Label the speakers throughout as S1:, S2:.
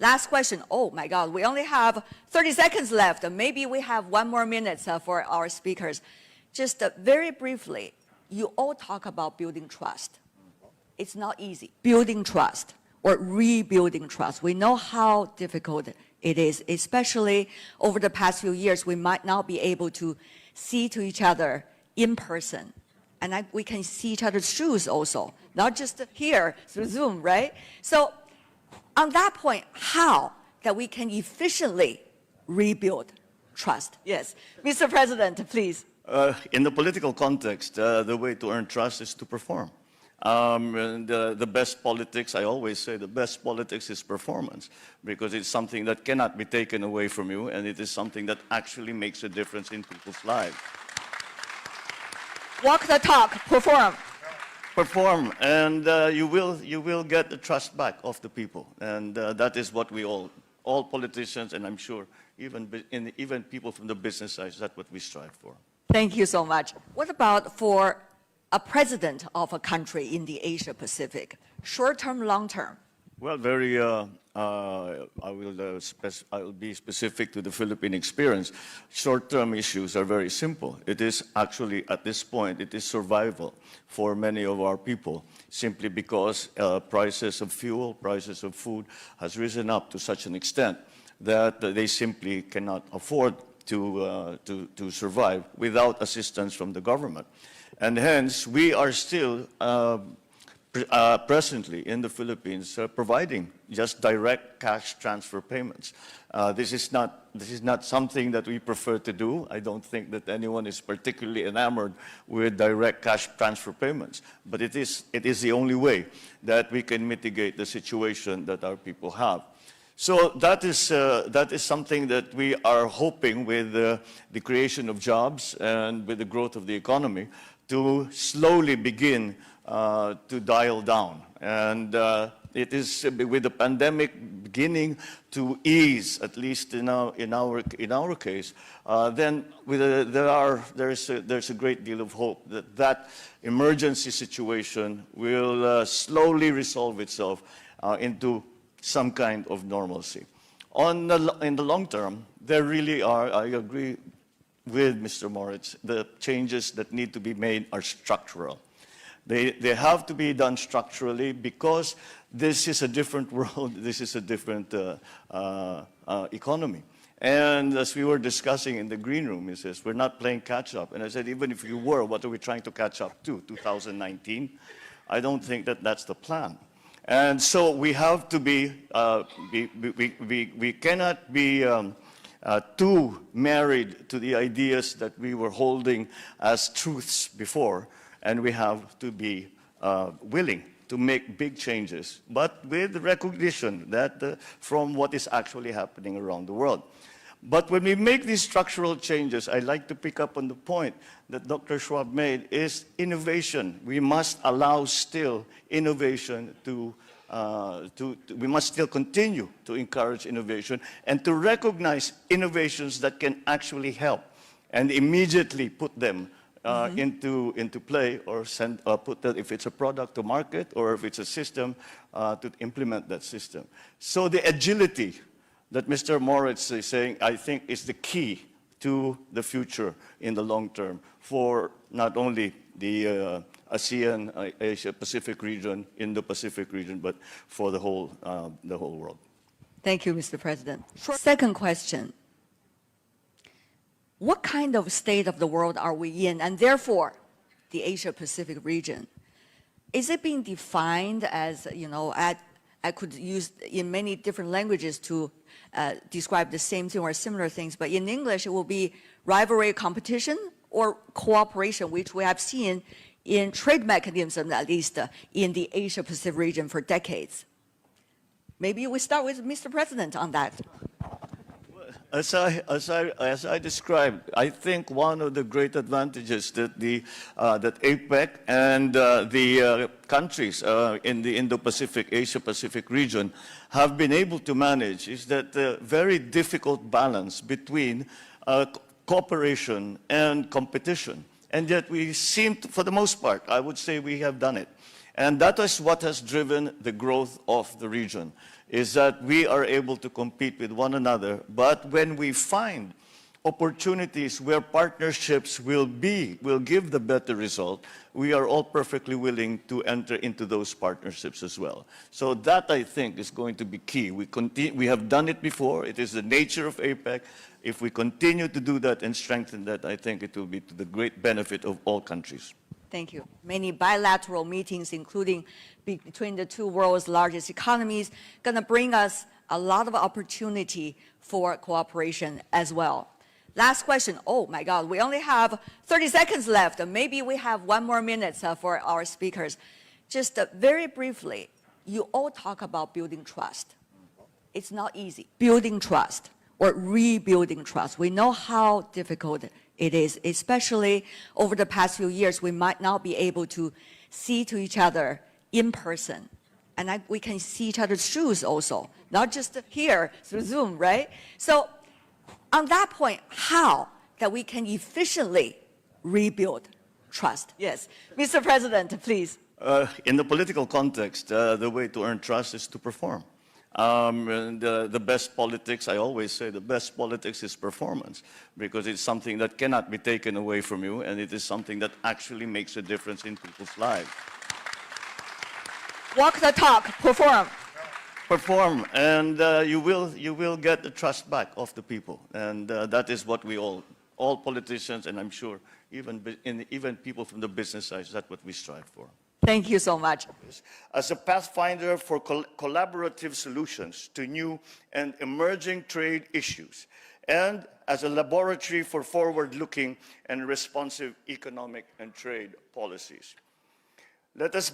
S1: Last question. Oh my God, we only have 30 seconds left. Maybe we have 1 more minute for our speakers. Just very briefly, you all talk about building trust. It's not easy. Building trust or rebuilding trust. We know how difficult it is, especially over the past few years. We might not be able to see to each other in person. And we can see each other's shoes also, not just here through Zoom, right? So on that point, how that we can efficiently rebuild trust? Yes, Mr. President, please.
S2: In the political context, the way to earn trust is to perform. And the best politics, I always say, the best politics is performance, because it's something that cannot be taken away from you, and it is something that actually makes a difference in people's lives.
S1: Walk the talk, perform.
S2: Perform, and you will get the trust back of the people, and that is what we all politicians, and I'm sure even people from the business side, that's what we strive for.
S1: Thank you so much. What about for a president of a country in the Asia Pacific, short-term, long-term?
S2: Well, I will be specific to the Philippine experience. Short-term issues are very simple. It is actually, at this point, it is survival for many of our people, simply because prices of fuel, prices of food has risen up to such an extent that they simply cannot afford to survive without assistance from the government. And hence, we are still presently in the Philippines providing just direct cash transfer payments. This is not something that we prefer to do. I don't think that anyone is particularly enamored with direct cash transfer payments, but it is the only way that we can mitigate the situation that our people have. So that is something that we are hoping, with the creation of jobs and with the growth of the economy, to slowly begin to dial down. And it is with the pandemic beginning to ease, at least in our case, then there's a great deal of hope that that emergency situation will slowly resolve itself into some kind of normalcy. In the long term, there really are, I agree with Mr. Moritz, the changes that need to be made are structural. They have to be done structurally, because this is a different world, this is a different economy. And as we were discussing in the green room, he says, we're not playing catch up. And I said, even if you were, what are we trying to catch up to, 2019? I don't think that that's the plan. And so we have to be, we cannot be too married to the ideas that we were holding as truths before, and we have to be willing to make big changes, but with recognition that from what is actually happening around the world. But when we make these structural changes, I like to pick up on the point that Dr. Schwab made, is innovation. We must allow still innovation we must still continue to encourage innovation and to recognize innovations that can actually help, and immediately put them into play, or put that, if it's a product, to market, or if it's a system, to implement that system. So the agility that Mr. Moritz is saying, I think, is the key to the future in the long term for not only the ASEAN, Asia-Pacific region, Indo-Pacific region, but for the whole world.
S1: Thank you, Mr. President. Second question. What kind of state of the world are we in, and therefore the Asia-Pacific region? Is it being defined as, I could use in many different languages to describe the same thing or similar things, but in English it will be rivalry, competition, or cooperation, which we have seen in trade mechanisms, at least in the Asia-Pacific region for decades. Maybe we start with Mr. President on that.
S2: As I described, I think one of the great advantages that that APEC and the countries in the Indo-Pacific, Asia-Pacific region have been able to manage is that very difficult balance between cooperation and competition. And yet we seem to, for the most part, I would say we have done it. And that is what has driven the growth of the region. is that we are able to compete with one another, but when we find opportunities where partnerships will give the better result, we are all perfectly willing to enter into those partnerships as well. So that, I think, is going to be key. We have done it before. It is the nature of APEC. If we continue to do that and strengthen that, I think it will be to the great benefit of all countries.
S1: Thank you. Many bilateral meetings, including between the two world's largest economies, going to bring us a lot of opportunity for cooperation as well. Last question. Oh my God, we only have 30 seconds left. Maybe we have one more minute for our speakers. Just very briefly, you all talk about building trust. It's not easy. Building trust or rebuilding trust. We know how difficult it is, especially over the past few years. We might not be able to see to each other in person. And we can see each other's shoes also, not just here through Zoom, right? So on that point, how that we can efficiently rebuild trust? Yes, Mr. President, please.
S2: In the political context, the way to earn trust is to perform. And the best politics, I always say, the best politics is performance, because it's something that cannot be taken away from you, and it is something that actually makes a difference in people's lives.
S1: Walk the talk, perform.
S2: Perform, and you will get the trust back of the people, and that is what we all politicians, and I'm sure even people from the business side, that's what we strive for.
S1: Thank you so much.
S2: As a pathfinder for collaborative solutions to new and emerging trade issues, and as a laboratory for forward-looking and responsive economic and trade policies. Let us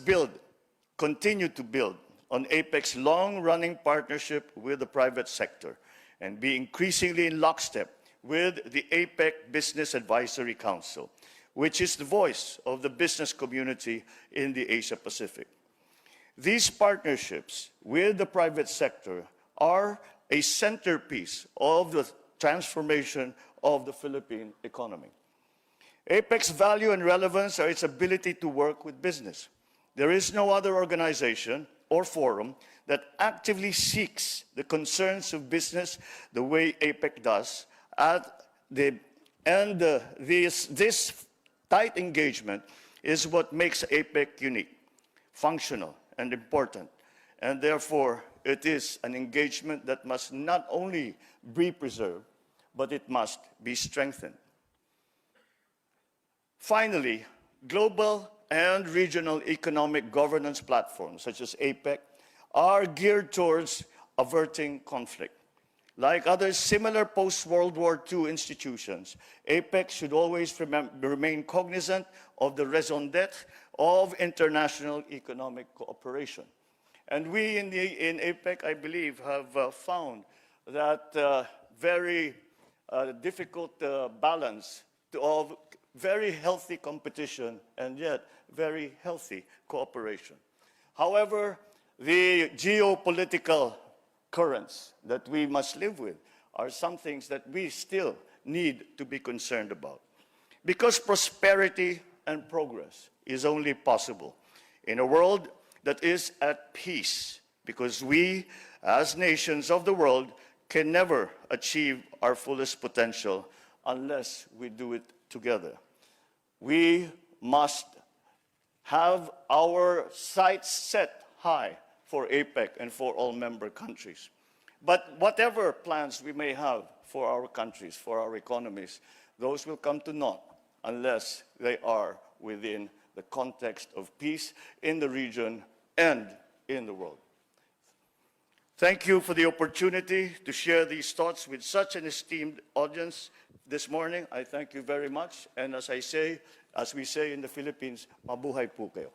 S2: continue to build on APEC's long-running partnership with the private sector and be increasingly in lockstep with the APEC Business Advisory Council, which is the voice of the business community in the Asia-Pacific. These partnerships with the private sector are a centerpiece of the transformation of the Philippine economy. APEC's value and relevance are its ability to work with business. There is no other organization or forum that actively seeks the concerns of business the way APEC does, this tight engagement is what makes APEC unique, functional, and important, and therefore it is an engagement that must not only be preserved, but it must be strengthened. Finally, global and regional economic governance platforms, such as APEC, are geared towards averting conflict. Like other similar post-World War II institutions, APEC should always remain cognizant of the raison d'etre of international economic cooperation. And we in APEC, I believe, have found that very difficult balance of very healthy competition and yet very healthy cooperation. However, the geopolitical currents that we must live with are some things that we still need to be concerned about. Because prosperity and progress is only possible in a world that is at peace, because we, as nations of the world, can never achieve our fullest potential unless we do it together. We must have our sights set high for APEC and for all member countries. But whatever plans we may have for our countries, for our economies, those will come to naught unless they are within the context of peace in the region and in the world. Thank you for the opportunity to share these thoughts with such an esteemed audience this morning. I thank you very much. And as we say in the Philippines, mabuhay po kayo.